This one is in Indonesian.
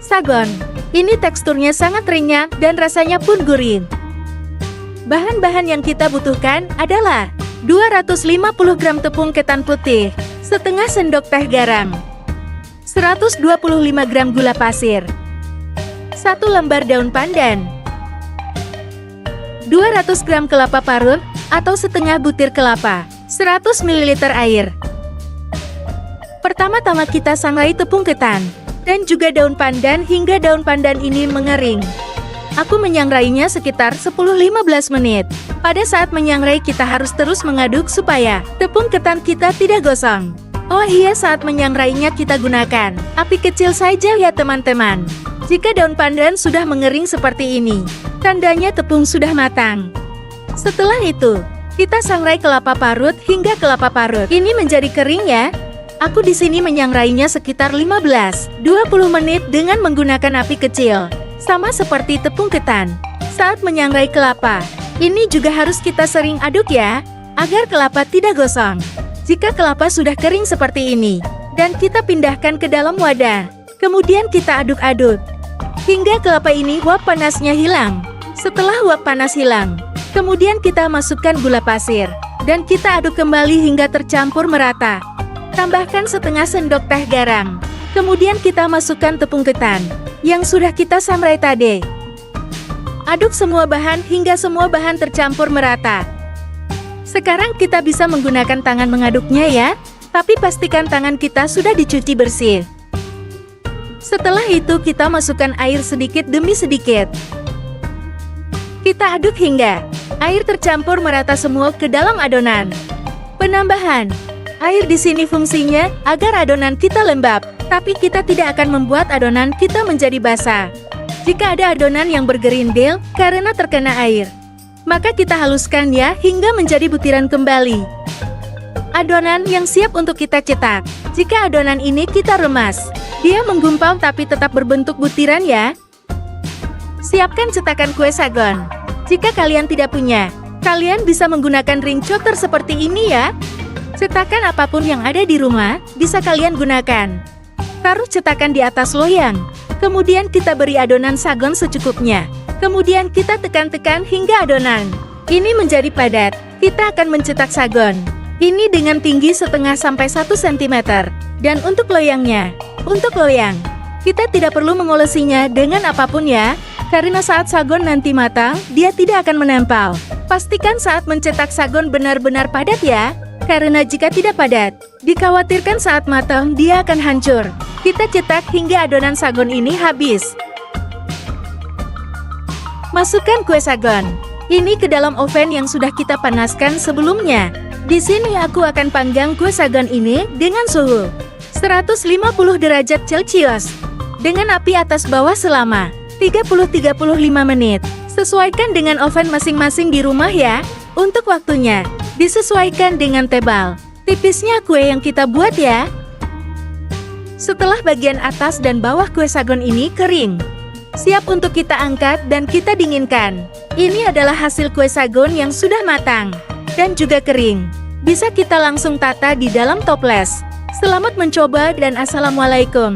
Sagon. Ini teksturnya sangat renyah dan rasanya pun gurih. Bahan-bahan yang kita butuhkan adalah 250 gram tepung ketan putih, setengah sendok teh garam, 125 gram gula pasir, 1 lembar daun pandan, 200 gram kelapa parut atau setengah butir kelapa, 100 ml air. Pertama-tama kita sangrai tepung ketan dan juga daun pandan hingga daun pandan ini mengering. Aku menyangrainya sekitar 10-15 menit. Pada saat menyangrai kita harus terus mengaduk supaya tepung ketan kita tidak gosong. Oh iya, saat menyangrainya kita gunakan api kecil saja ya teman-teman. Jika daun pandan sudah mengering seperti ini, tandanya tepung sudah matang. Setelah itu, kita sangrai kelapa parut hingga kelapa parut ini menjadi kering ya. Aku di sini menyangrainya sekitar 15-20 menit dengan menggunakan api kecil. Sama seperti tepung ketan. Saat menyangrai kelapa, ini juga harus kita sering aduk ya, agar kelapa tidak gosong. Jika kelapa sudah kering seperti ini, dan kita pindahkan ke dalam wadah, kemudian kita aduk-aduk hingga kelapa ini uap panasnya hilang. Setelah uap panas hilang, kemudian kita masukkan gula pasir, dan kita aduk kembali hingga tercampur merata. Tambahkan setengah sendok teh garam. Kemudian kita masukkan tepung ketan yang sudah kita sangrai tadi. Aduk semua bahan hingga semua bahan tercampur merata. Sekarang kita bisa menggunakan tangan mengaduknya ya, tapi pastikan tangan kita sudah dicuci bersih. Setelah itu kita masukkan air sedikit demi sedikit. Kita aduk hingga air tercampur merata semua ke dalam adonan. Penambahan air di sini fungsinya agar adonan kita lembab, tapi kita tidak akan membuat adonan kita menjadi basah. Jika ada adonan yang bergerindil karena terkena air, maka kita haluskan ya hingga menjadi butiran kembali. Adonan yang siap untuk kita cetak. Jika adonan ini kita remas, dia menggumpal tapi tetap berbentuk butiran ya. Siapkan cetakan kue sagon. Jika kalian tidak punya, kalian bisa menggunakan ring cotter seperti ini ya. Cetakan apapun yang ada di rumah, bisa kalian gunakan. Taruh cetakan di atas loyang. Kemudian kita beri adonan sagon secukupnya. Kemudian kita tekan-tekan hingga adonan ini menjadi padat. Kita akan mencetak sagon ini dengan tinggi setengah sampai 1 cm. Dan untuk loyangnya, kita tidak perlu mengolesinya dengan apapun ya. Karena saat sagon nanti matang, dia tidak akan menempel. Pastikan saat mencetak sagon benar-benar padat ya. Karena jika tidak padat, dikhawatirkan saat matang dia akan hancur. Kita cetak hingga adonan sagon ini habis. Masukkan kue sagon ini ke dalam oven yang sudah kita panaskan sebelumnya. Di sini aku akan panggang kue sagon ini dengan suhu 150 derajat Celcius dengan api atas bawah selama 30-35 menit. Sesuaikan dengan oven masing-masing di rumah ya. Untuk waktunya, disesuaikan dengan tebal, tipisnya kue yang kita buat ya. Setelah bagian atas dan bawah kue sagon ini kering, siap untuk kita angkat dan kita dinginkan. Ini adalah hasil kue sagon yang sudah matang dan juga kering. Bisa kita langsung tata di dalam toples. Selamat mencoba dan assalamualaikum.